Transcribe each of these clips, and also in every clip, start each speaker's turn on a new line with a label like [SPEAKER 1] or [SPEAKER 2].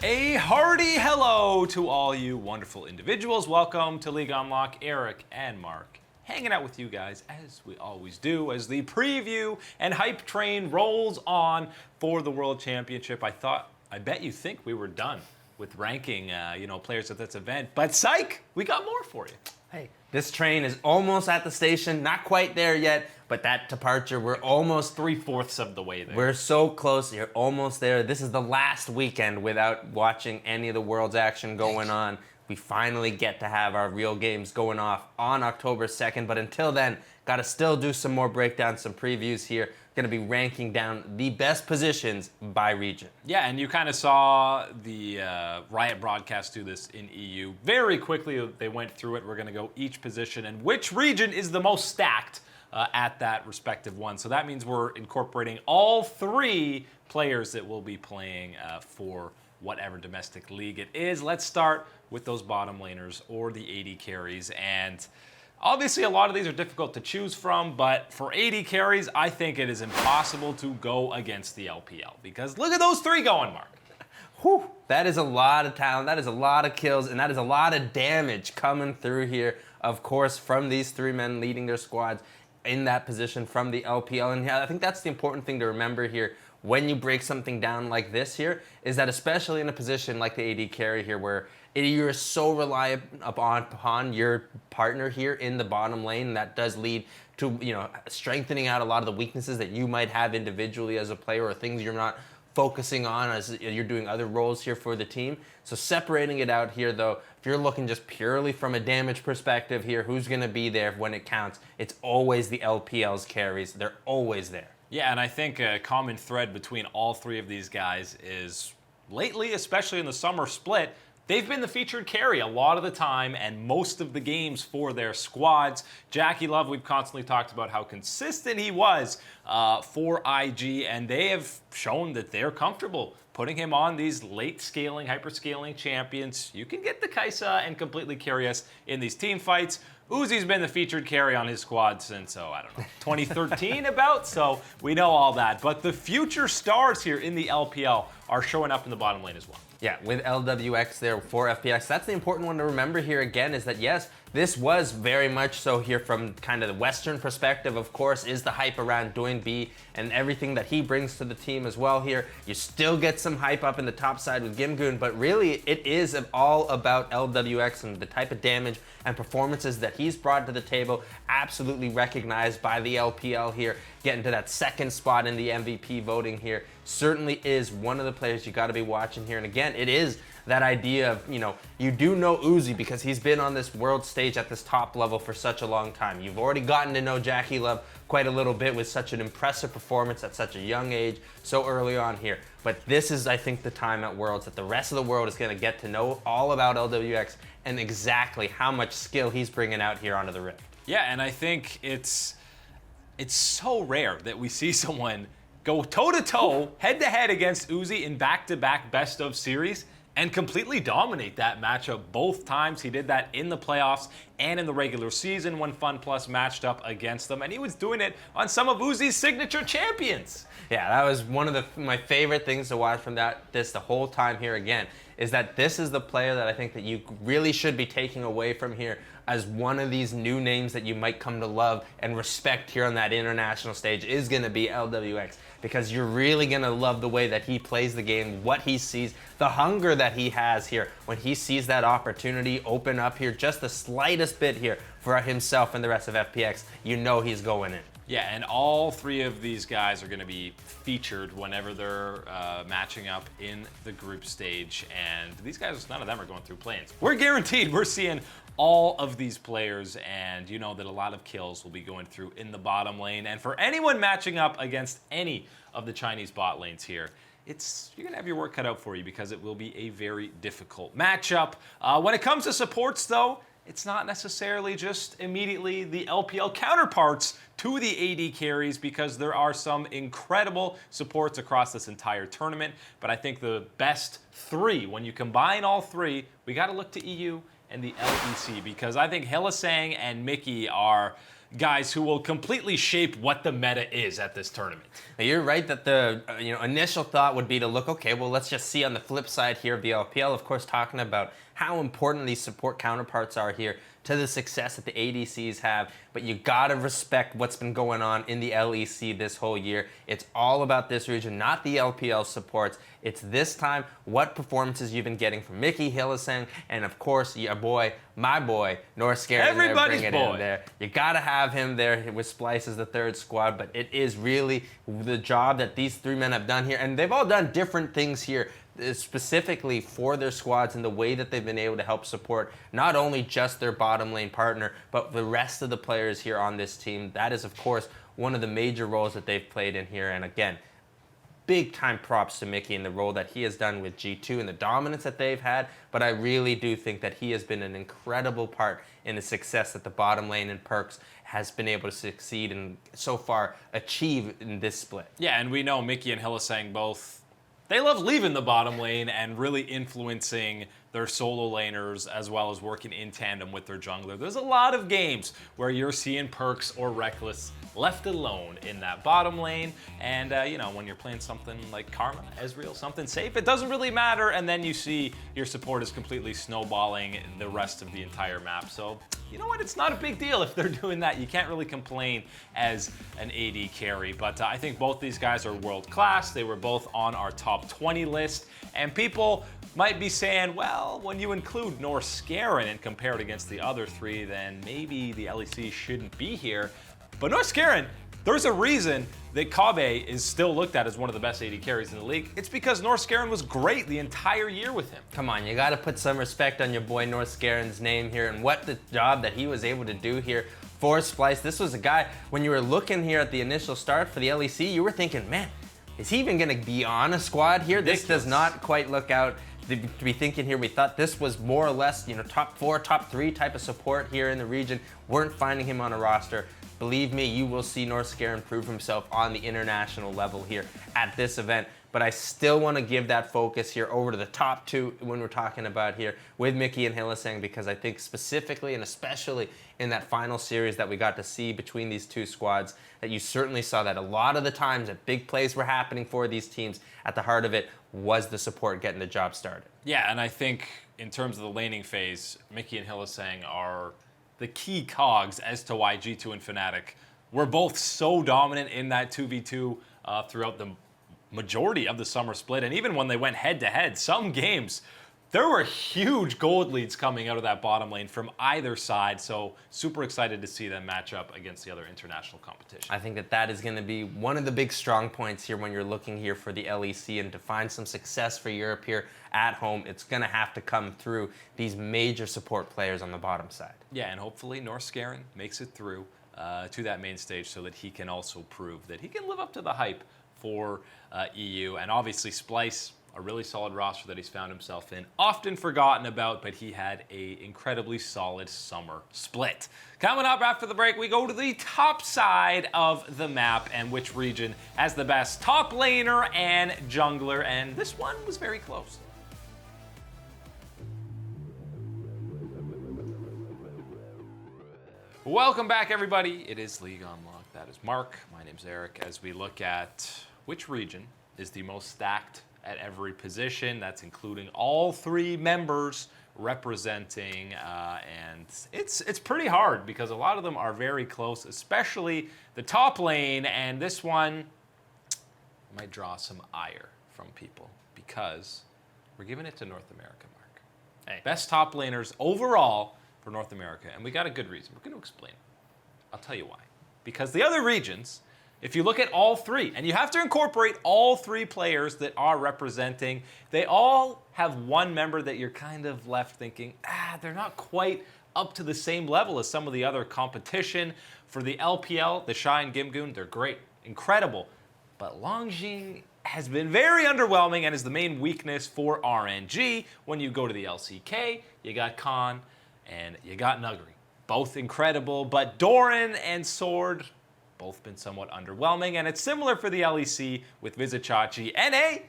[SPEAKER 1] A hearty hello to all you wonderful individuals. Welcome to League Unlock. Eric and Mark hanging out with you guys as we always do as the preview and hype train rolls on for the World Championship. I bet you think we were done with ranking players at this event, but psych, we got more for you.
[SPEAKER 2] Hey, this train is almost at the station, not quite there yet, but that departure, we're almost
[SPEAKER 1] 3/4 of the way there.
[SPEAKER 2] We're so close, you're almost there. This is the last weekend without watching any of the world's action going on. We finally get to have our real games going off on October 2nd, but until then, gotta still do some more breakdowns, some previews here. Gonna be ranking down the best positions by region.
[SPEAKER 1] Yeah, and you kind of saw the Riot broadcast do this in EU. Very quickly, they went through it. We're gonna go each position and which region is the most stacked at that respective one. So that means we're incorporating all three players that will be playing for whatever domestic league it is. Let's start with those bottom laners or the AD carries. And obviously a lot of these are difficult to choose from, but for AD carries, I think it is impossible to go against the LPL because look at those three going, Mark.
[SPEAKER 2] Whew, that is a lot of talent, that is a lot of kills, and that is a lot of damage coming through here, of course, from these three men leading their squads in that position from the LPL. And yeah, I think that's the important thing to remember here when you break something down like this here, is that especially in a position like the AD carry here where you're so reliant upon your partner here in the bottom lane, that does lead to strengthening out a lot of the weaknesses that you might have individually as a player or things you're not focusing on as you're doing other roles here for the team. So separating it out here though, if you're looking just purely from a damage perspective here, who's going to be there when it counts? It's always the LPL's carries. They're always there.
[SPEAKER 1] Yeah, and I think a common thread between all three of these guys is lately, especially in the summer split, they've been the featured carry a lot of the time and most of the games for their squads. Jackie Love, we've constantly talked about how consistent he was for IG, and they have shown that they're comfortable putting him on these late scaling, hyper scaling champions. You can get the Kaisa and completely carry us in these team fights. Uzi's been the featured carry on his squad since, 2013 about, so we know all that. But the future stars here in the LPL are showing up in the bottom lane as well.
[SPEAKER 2] Yeah, with LWX there for FPX. That's the important one to remember here again, is that yes, this was very much so here from kind of the Western perspective, of course, is the hype around Doing B and everything that he brings to the team as well here. You still get some hype up in the top side with Gimgoon, but really it is all about LWX and the type of damage and performances that he's brought to the table, absolutely recognized by the LPL here, getting to that second spot in the MVP voting here. Certainly is one of the players you got to be watching here. And again, it is that idea of, you do know Uzi because he's been on this world stage at this top level for such a long time. You've already gotten to know Jackie Love quite a little bit with such an impressive performance at such a young age, so early on here. But this is, I think, the time at Worlds that the rest of the world is going to get to know all about LWX and exactly how much skill he's bringing out here onto the Rift.
[SPEAKER 1] Yeah, and I think it's so rare that we see someone go toe-to-toe, head-to-head against Uzi in back-to-back best-of series and completely dominate that matchup both times. He did that in the playoffs and in the regular season when FunPlus matched up against them, and he was doing it on some of Uzi's signature champions.
[SPEAKER 2] Yeah, that was one of my favorite things to watch from this the whole time here again, is that this is the player that I think that you really should be taking away from here as one of these new names that you might come to love and respect here on that international stage is going to be LWX, because you're really going to love the way that he plays the game, what he sees, the hunger that he has here when he sees that opportunity open up here just the slightest bit here for himself and the rest of FPX. You know he's going in.
[SPEAKER 1] Yeah, and all three of these guys are going to be featured whenever they're matching up in the group stage. And these guys, none of them are going through play-ins. We're guaranteed we're seeing all of these players, and you know that a lot of kills will be going through in the bottom lane. And for anyone matching up against any of the Chinese bot lanes here, you're going to have your work cut out for you because it will be a very difficult matchup. When it comes to supports, though, it's not necessarily just immediately the LPL counterparts to the AD carries, because there are some incredible supports across this entire tournament. But I think the best three, when you combine all three, we got to look to EU and the LEC, because I think Hillisang and Mickey are guys who will completely shape what the meta is at this tournament.
[SPEAKER 2] Now, you're right that the initial thought would be to look, okay, well, let's just see on the flip side here of the LPL, of course, talking about how important these support counterparts are here to the success that the ADCs have, but you gotta respect what's been going on in the LEC this whole year. It's all about this region, not the LPL supports. It's this time what performances you've been getting from Mickey Hillisang, and of course, your boy, my boy, North Scary.
[SPEAKER 1] Everybody's boy.
[SPEAKER 2] In there. You gotta have him there with Splice as the third squad, but it is really the job that these three men have done here, and they've all done different things here, specifically for their squads and the way that they've been able to help support not only just their bottom lane partner, but the rest of the players here on this team. That is, of course, one of the major roles that they've played in here. And again, big time props to Mickey in the role that he has done with G2 and the dominance that they've had. But I really do think that he has been an incredible part in the success that the bottom lane and Perks has been able to succeed and so far achieve in this split.
[SPEAKER 1] Yeah, and we know Mickey and Hillisang both, they love leaving the bottom lane and really influencing their solo laners as well as working in tandem with their jungler. There's a lot of games where you're seeing Perks or Reckless left alone in that bottom lane. And, when you're playing something like Karma, Ezreal, something safe, it doesn't really matter. And then you see your support is completely snowballing the rest of the entire map. So, you know what? It's not a big deal if they're doing that. You can't really complain as an AD carry. But I think both these guys are world class. They were both on our top 20 list. And people might be saying, well, when you include North Scaren and compare it against the other three, then maybe the LEC shouldn't be here. But North Scaren, there's a reason that Kabe is still looked at as one of the best AD carries in the league. It's because North Scaren was great the entire year with him.
[SPEAKER 2] Come on, you got to put some respect on your boy North Scaren's name here and what the job that he was able to do here for Splice. This was a guy, when you were looking here at the initial start for the LEC, you were thinking, man, is he even going to be on a squad here?
[SPEAKER 1] Ridiculous.
[SPEAKER 2] This does not quite look out to be thinking here. We thought this was more or less, top 4, top 3 type of support here in the region. Weren't finding him on a roster. Believe me, you will see North Scaren prove himself on the international level here at this event. But I still want to give that focus here over to the top 2 when we're talking about here with Mickey and Hillisang, because I think specifically and especially in that final series that we got to see between these two squads, that you certainly saw that a lot of the times that big plays were happening for these teams, at the heart of it was the support getting the job started.
[SPEAKER 1] Yeah, and I think in terms of the laning phase, Mickey and Hillisang are the key cogs as to why G2 and Fnatic were both so dominant in that 2v2 throughout the majority of the summer split. And even when they went head-to-head, some games, there were huge gold leads coming out of that bottom lane from either side. So super excited to see them match up against the other international competition.
[SPEAKER 2] I think that is going to be one of the big strong points here when you're looking here for the LEC, and to find some success for Europe here at home, it's going to have to come through these major support players on the bottom side.
[SPEAKER 1] Yeah, and hopefully North Scaren makes it through to that main stage so that he can also prove that he can live up to the hype for EU. And obviously Splice, a really solid roster that he's found himself in. Often forgotten about, but he had an incredibly solid summer split. Coming up after the break, we go to the top side of the map and which region has the best top laner and jungler. And this one was very close. Welcome back, everybody. It is League Unlocked. That is Mark. My name's Eric. As we look at which region is the most stacked at every position, that's including all 3 members representing, and it's pretty hard because a lot of them are very close, especially the top lane. And this one might draw some ire from people because we're giving it to North America, Mark. Hey, best top laners overall for North America, and we got a good reason. We're going to explain. I'll tell you why. Because the other regions, if you look at all 3, and you have to incorporate all 3 players that are representing, they all have one member that you're kind of left thinking, they're not quite up to the same level as some of the other competition. For the LPL, the Shy and Gimgoon, they're great, incredible. But Longjing has been very underwhelming and is the main weakness for RNG. When you go to the LCK, you got Khan and you got Nuguri. Both incredible, but Doran and Sword, both been somewhat underwhelming. And it's similar for the LEC with Vizichachi. NA,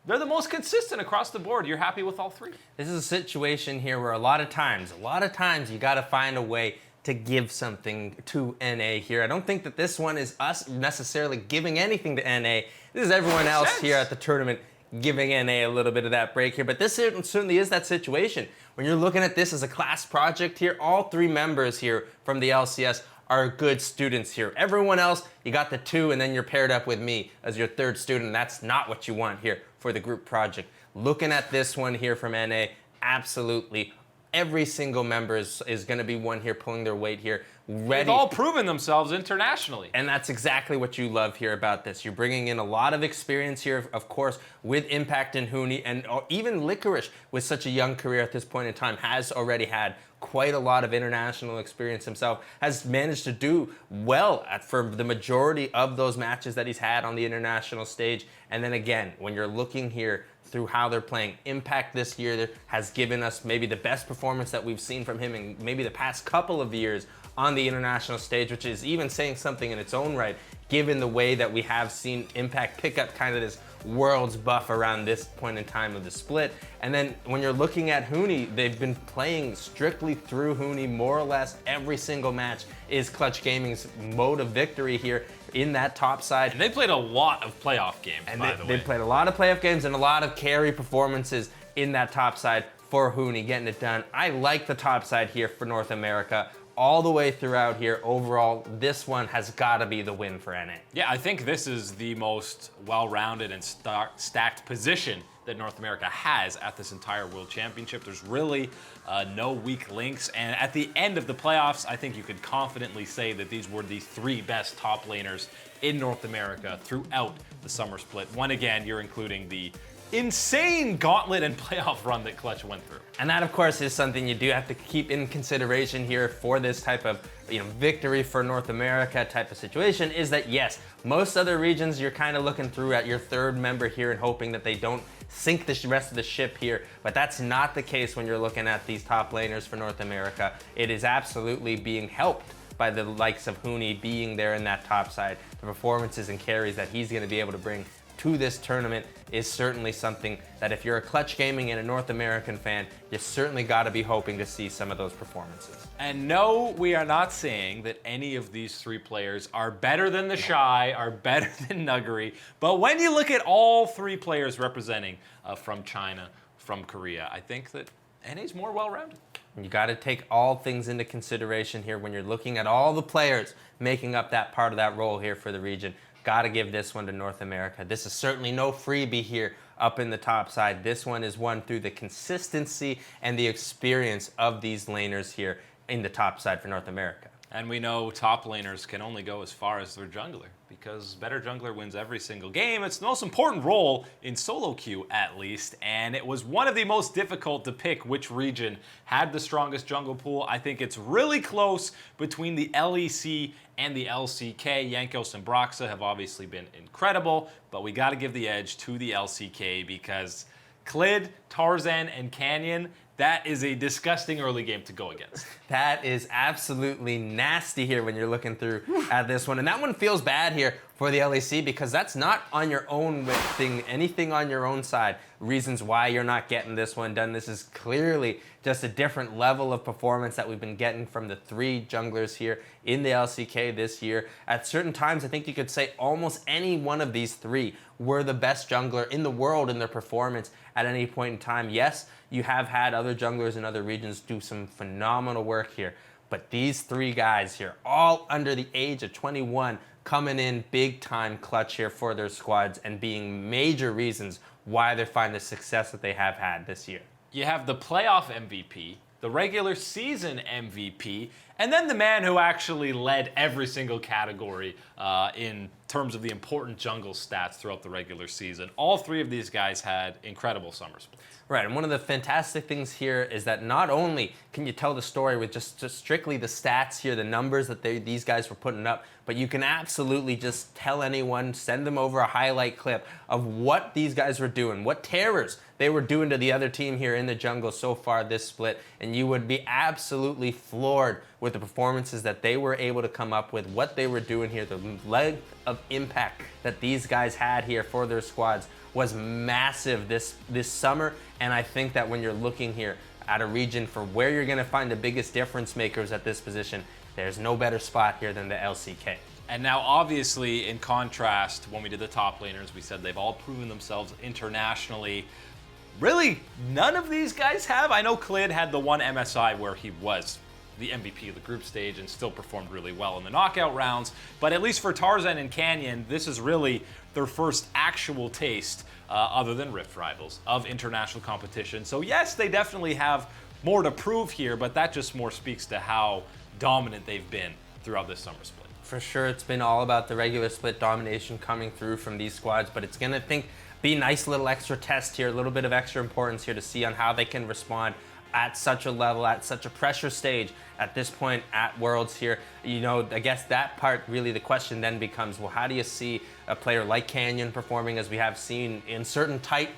[SPEAKER 1] they're the most consistent across the board. You're happy with all 3?
[SPEAKER 2] This is a situation here where a lot of times you got to find a way to give something to NA here. I don't think that this one is us necessarily giving anything to NA. This is everyone else here at the tournament giving NA a little bit of that break here. But this certainly is that situation. When you're looking at this as a class project here, all 3 members here from the LCS are good students here. Everyone else, you got the 2 and then you're paired up with me as your 3rd student. That's not what you want here for the group project. Looking at this one here from NA, absolutely every single member is going to be one here pulling their weight here. Ready.
[SPEAKER 1] They've all proven themselves internationally.
[SPEAKER 2] And that's exactly what you love here about this. You're bringing in a lot of experience here, of course, with Impact and Huni, and even Licorice, with such a young career at this point in time, has already had quite a lot of international experience himself, has managed to do well for the majority of those matches that he's had on the international stage. And then again, when you're looking here through how they're playing, Impact this year has given us maybe the best performance that we've seen from him in maybe the past couple of years on the international stage, which is even saying something in its own right, given the way that we have seen Impact pick up kind of this world's buff around this point in time of the split. And then when you're looking at Huni, they've been playing strictly through Huni more or less every single match is Clutch Gaming's mode of victory here in that top side.
[SPEAKER 1] And they played a lot of playoff games, by the way.
[SPEAKER 2] They played a lot of playoff games and a lot of carry performances in that top side for Huni, getting it done. I like the top side here for North America. All the way throughout here, overall, this one has got to be the win for NA.
[SPEAKER 1] Yeah, I think this is the most well-rounded and stacked position that North America has at this entire World Championship. There's really no weak links, and at the end of the playoffs, I think you could confidently say that these were the 3 best top laners in North America throughout the summer split. When again, you're including the insane gauntlet and playoff run that Clutch went through.
[SPEAKER 2] And that, of course, is something you do have to keep in consideration here for this type of victory for North America type of situation, is that yes, most other regions you're kind of looking through at your 3rd member here and hoping that they don't sink the rest of the ship here, but that's not the case when you're looking at these top laners for North America. It is absolutely being helped by the likes of Huni being there in that top side. The performances and carries that he's going to be able to bring to this tournament is certainly something that if you're a Clutch Gaming and a North American fan, you certainly got to be hoping to see some of those performances.
[SPEAKER 1] And no, we are not saying that any of these 3 players are better than the Shy, are better than Nuggery, but when you look at all 3 players representing from China, from Korea, I think that NA's more well-rounded.
[SPEAKER 2] You got to take all things into consideration here when you're looking at all the players making up that part of that role here for the region. Got to give this one to North America. This is certainly no freebie here up in the top side. This one is won through the consistency and the experience of these laners here in the top side for North America.
[SPEAKER 1] And we know top laners can only go as far as their jungler, because better jungler wins every single game. It's the most important role in solo queue, at least, and it was one of the most difficult to pick which region had the strongest jungle pool. I think it's really close between the LEC and the LCK. Jankos and Broxa have obviously been incredible, but we got to give the edge to the LCK because Clid, Tarzan, and Canyon, that is a disgusting early game to go against.
[SPEAKER 2] That is absolutely nasty here when you're looking through at this one. And that one feels bad here for the LEC because that's not on your own thing, anything on your own side. Reasons why you're not getting this one done. This is clearly just a different level of performance that we've been getting from the 3 junglers here in the LCK this year. At certain times, I think you could say almost any one of these 3 were the best jungler in the world in their performance at any point in time. Yes, you have had other junglers in other regions do some phenomenal work here, but these 3 guys here, all under the age of 21, coming in big time clutch here for their squads and being major reasons why they find the success that they have had this year.
[SPEAKER 1] You have the playoff MVP, the regular season MVP, and then the man who actually led every single category in terms of the important jungle stats throughout the regular season. All 3 of these guys had incredible summer splits.
[SPEAKER 2] Right, and one of the fantastic things here is that not only can you tell the story with just strictly the stats here, the numbers that these guys were putting up, but you can absolutely just tell anyone, send them over a highlight clip of what these guys were doing, what terrors they were doing to the other team here in the jungle so far this split, and you would be absolutely floored with the performances that they were able to come up with, what they were doing here, the length of impact that these guys had here for their squads was massive this summer. And I think that when you're looking here at a region for where you're going to find the biggest difference makers at this position, there's no better spot here than the LCK.
[SPEAKER 1] And now, obviously, in contrast, when we did the top laners, we said they've all proven themselves internationally. Really, none of these guys have. I know Clid had the one MSI where he was the MVP of the group stage and still performed really well in the knockout rounds. But at least for Tarzan and Canyon, this is really their first actual taste, other than Rift Rivals, of international competition. So yes, they definitely have more to prove here, but that just more speaks to how dominant they've been throughout this summer split.
[SPEAKER 2] For sure, it's been all about the regular split domination coming through from these squads, but it's going to be a nice little extra test here, a little bit of extra importance here to see on how they can respond at such a level, at such a pressure stage at this point at Worlds here. You know, I guess that part, really the question then becomes, well, how do you see a player like Canyon performing, as we have seen in certain tight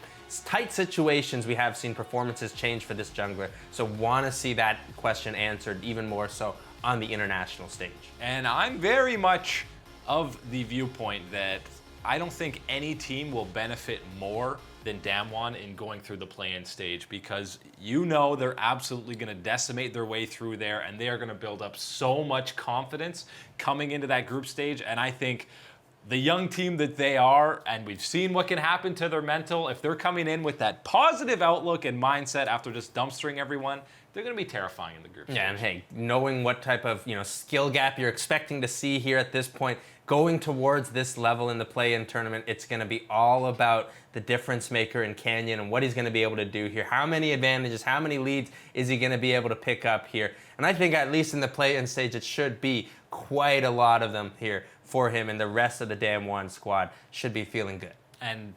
[SPEAKER 2] situations? We have seen performances change for this jungler. So want to see that question answered even more so on the international stage.
[SPEAKER 1] And I'm very much of the viewpoint that I don't think any team will benefit more than Damwon in going through the play-in stage, because you know they're absolutely going to decimate their way through there, and they are going to build up so much confidence coming into that group stage. And I think the young team that they are, and we've seen what can happen to their mental, if they're coming in with that positive outlook and mindset after just dumpstering everyone, they're going to be terrifying in the group stage.
[SPEAKER 2] Yeah, and hey, knowing what type of skill gap you're expecting to see here at this point, going towards this level in the play-in tournament, it's going to be all about the difference maker in Canyon and what he's going to be able to do here. How many advantages, how many leads is he going to be able to pick up here? And I think at least in the play-in stage, it should be quite a lot of them here for him, and the rest of the Damwon squad should be feeling good.
[SPEAKER 1] And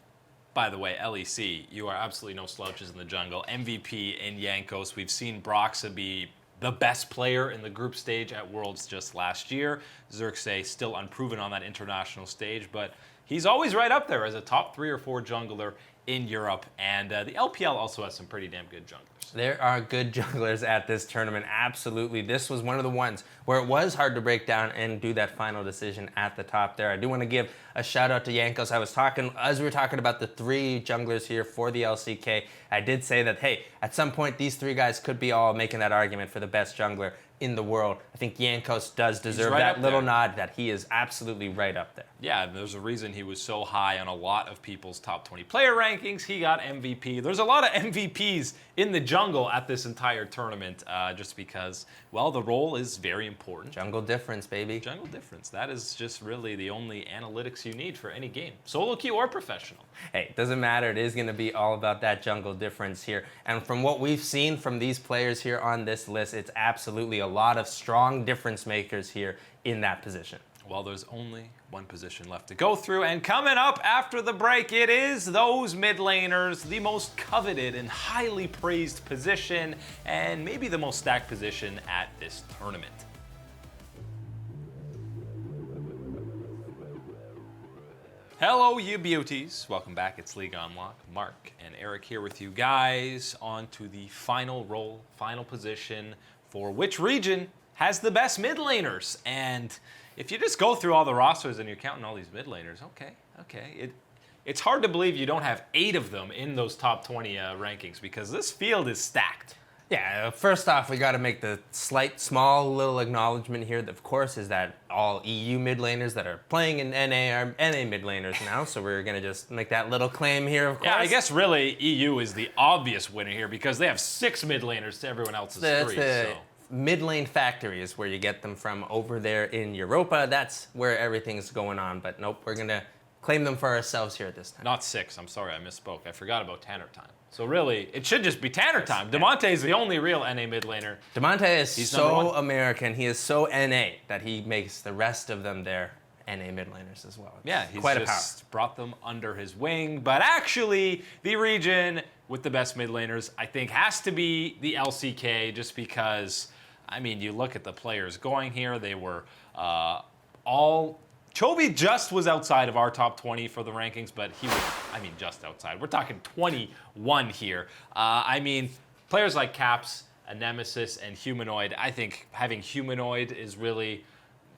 [SPEAKER 1] by the way, LEC, you are absolutely no slouches in the jungle. MVP in Jankos. We've seen Broxa be the best player in the group stage at Worlds just last year. Xerxes still unproven on that international stage, but he's always right up there as a top 3 or 4 jungler in Europe. And the LPL also has some pretty damn good junglers.
[SPEAKER 2] There are good junglers at this tournament, absolutely. This was one of the ones where it was hard to break down and do that final decision at the top there. I do want to give a shout out to Jankos. As we were talking about the 3 junglers here for the LCK, I did say that, hey, at some point these 3 guys could be all making that argument for the best jungler in the world. I think Jankos does deserve that little nod, that he is absolutely right up there.
[SPEAKER 1] Yeah, there's a reason he was so high on a lot of people's top 20 player rankings. He got MVP. There's a lot of MVPs in the jungle at this entire tournament, just because, well, the role is very important.
[SPEAKER 2] Jungle difference, baby.
[SPEAKER 1] Jungle difference. That is just really the only analytics you need for any game, solo queue or professional.
[SPEAKER 2] Hey, it doesn't matter. It is going to be all about that jungle difference here. And from what we've seen from these players here on this list, it's absolutely a lot of strong difference makers here in that position.
[SPEAKER 1] Well, there's only one position left to go through, and coming up after the break, it is those mid laners, the most coveted and highly praised position, and maybe the most stacked position at this tournament. Hello, you beauties. Welcome back. It's League Unlock. Mark and Eric here with you guys. On to the final role, final position for which region has the best mid laners. And if you just go through all the rosters and you're counting all these mid laners, okay. It's hard to believe you don't have 8 of them in those top 20 rankings, because this field is stacked.
[SPEAKER 2] Yeah, first off, we got to make the small little acknowledgement here, that, of course, is that all EU mid laners that are playing in NA are NA mid laners now, so we're going to just make that little claim here, of course.
[SPEAKER 1] Yeah, I guess really EU is the obvious winner here, because they have 6 mid laners to everyone else's 3. So.
[SPEAKER 2] Mid lane factory is where you get them from over there in Europa. That's where everything's going on, but nope, we're going to claim them for ourselves here at this time.
[SPEAKER 1] Not 6, I'm sorry, I misspoke. I forgot about Tanner Time. So really, it should just be Tanner Time. Demonte is the only real NA mid laner.
[SPEAKER 2] Demonte is so American, he is so NA, that he makes the rest of them their NA mid laners as well.
[SPEAKER 1] Yeah, he's just brought them under his wing. But actually, the region with the best mid laners, I think, has to be the LCK, just because, I mean, you look at the players going here, they were all... Chovy just was outside of our top 20 for the rankings, but he was, I mean, just outside. We're talking 21 here. I mean, players like Caps, Nemesis, and Humanoid, I think having Humanoid is really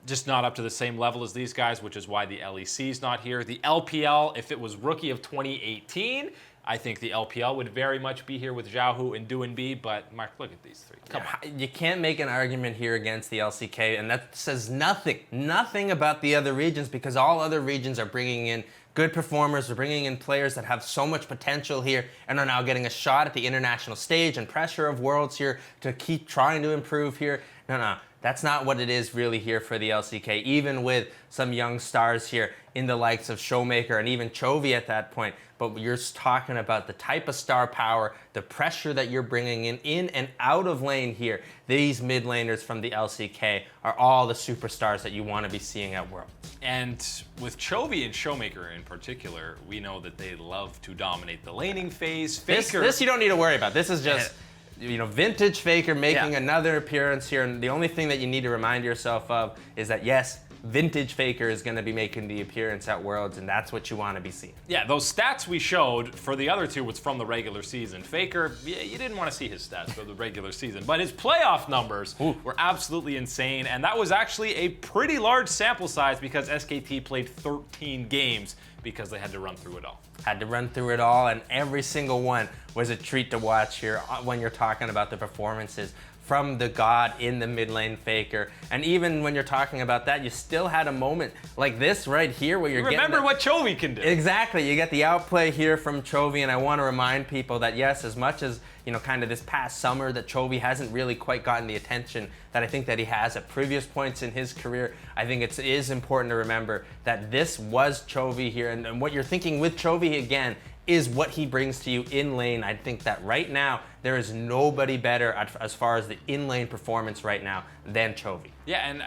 [SPEAKER 1] just not up to the same level as these guys, which is why the LEC is not here. The LPL, if it was Rookie of 2018, I think the LPL would very much be here with Xiaohu and Duinbi, but Mark, look at these three. Come on.
[SPEAKER 2] You can't make an argument here against the LCK, and that says nothing about the other regions, because all other regions are bringing in good performers. They're bringing in players that have so much potential here and are now getting a shot at the international stage and pressure of Worlds here to keep trying to improve here. No. That's not what it is really here for the LCK, even with some young stars here in the likes of Showmaker and even Chovy at that point. But you're talking about the type of star power, the pressure that you're bringing in and out of lane here. These mid laners from the LCK are all the superstars that you want to be seeing at Worlds.
[SPEAKER 1] And with Chovy and Showmaker in particular, we know that they love to dominate the laning phase. Faker,
[SPEAKER 2] this you don't need to worry about. This is just... vintage Faker making another appearance here, and the only thing that you need to remind yourself of is that yes, vintage Faker is going to be making the appearance at Worlds, and that's what you want to be seeing.
[SPEAKER 1] Yeah, those stats we showed for the other two was from the regular season. Faker, you didn't want to see his stats for the regular season, but his playoff numbers were absolutely insane, and that was actually a pretty large sample size because SKT played 13 games because they had to run through it all.
[SPEAKER 2] Had to run through it all, and every single one was a treat to watch here when you're talking about the performances from the god in the mid lane Faker. And even when you're talking about that, you still had a moment like this right here where you're
[SPEAKER 1] remember what Chovy can do.
[SPEAKER 2] Exactly, you get the outplay here from Chovy, and I want to remind people that yes, as much as kind of this past summer that Chovy hasn't really quite gotten the attention that I think that he has at previous points in his career, I think it is important to remember that this was Chovy here, and what you're thinking with Chovy again is what he brings to you in lane. I think that right now there is nobody better as far as the in lane performance right now than Chovy.
[SPEAKER 1] Yeah, and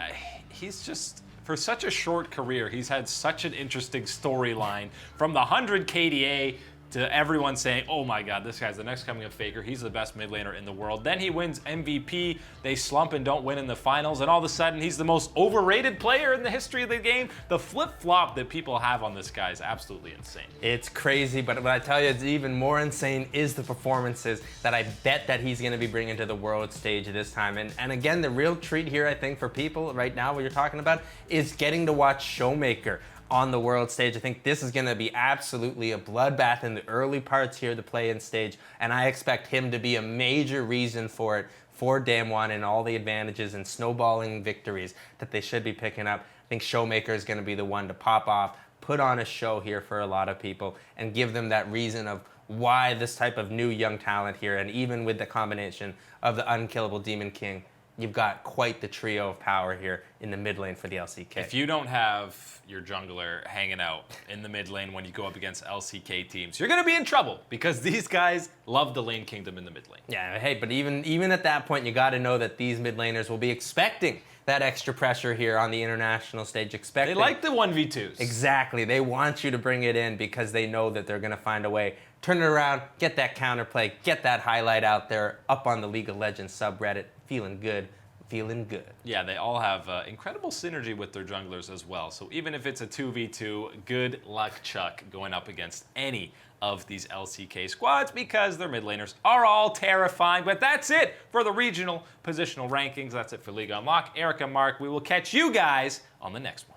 [SPEAKER 1] he's just, for such a short career, he's had such an interesting storyline from the 100 KDA to everyone saying, oh my god, this guy's the next coming of Faker. He's the best mid laner in the world. Then he wins MVP. They slump and don't win in the finals. And all of a sudden, he's the most overrated player in the history of the game. The flip-flop that people have on this guy is absolutely insane.
[SPEAKER 2] It's crazy, but what I tell you is even more insane is the performances that I bet that he's going to be bringing to the world stage this time. And again, the real treat here, I think, for people right now, what you're talking about, is getting to watch Showmaker on the world stage. I think this is going to be absolutely a bloodbath in the early parts here, the play-in stage, and I expect him to be a major reason for it for Damwon and all the advantages and snowballing victories that they should be picking up. I think Showmaker is going to be the one to pop off, put on a show here for a lot of people, and give them that reason of why this type of new young talent here, and even with the combination of the unkillable Demon King, you've got quite the trio of power here in the mid lane for the LCK.
[SPEAKER 1] If you don't have your jungler hanging out in the mid lane when you go up against LCK teams, you're going to be in trouble because these guys love the lane kingdom in the mid lane.
[SPEAKER 2] Yeah, hey, but even at that point, you got to know that these mid laners will be expecting that extra pressure here on the international stage.
[SPEAKER 1] They like the 1v2s.
[SPEAKER 2] Exactly. They want you to bring it in because they know that they're going to find a way. Turn it around, get that counterplay, get that highlight out there up on the League of Legends subreddit. Feeling good.
[SPEAKER 1] Yeah, they all have incredible synergy with their junglers as well. So even if it's a 2v2, good luck, Chuck, going up against any of these LCK squads because their mid laners are all terrifying. But that's it for the regional positional rankings. That's it for League Unlock. Eric and Mark, we will catch you guys on the next one.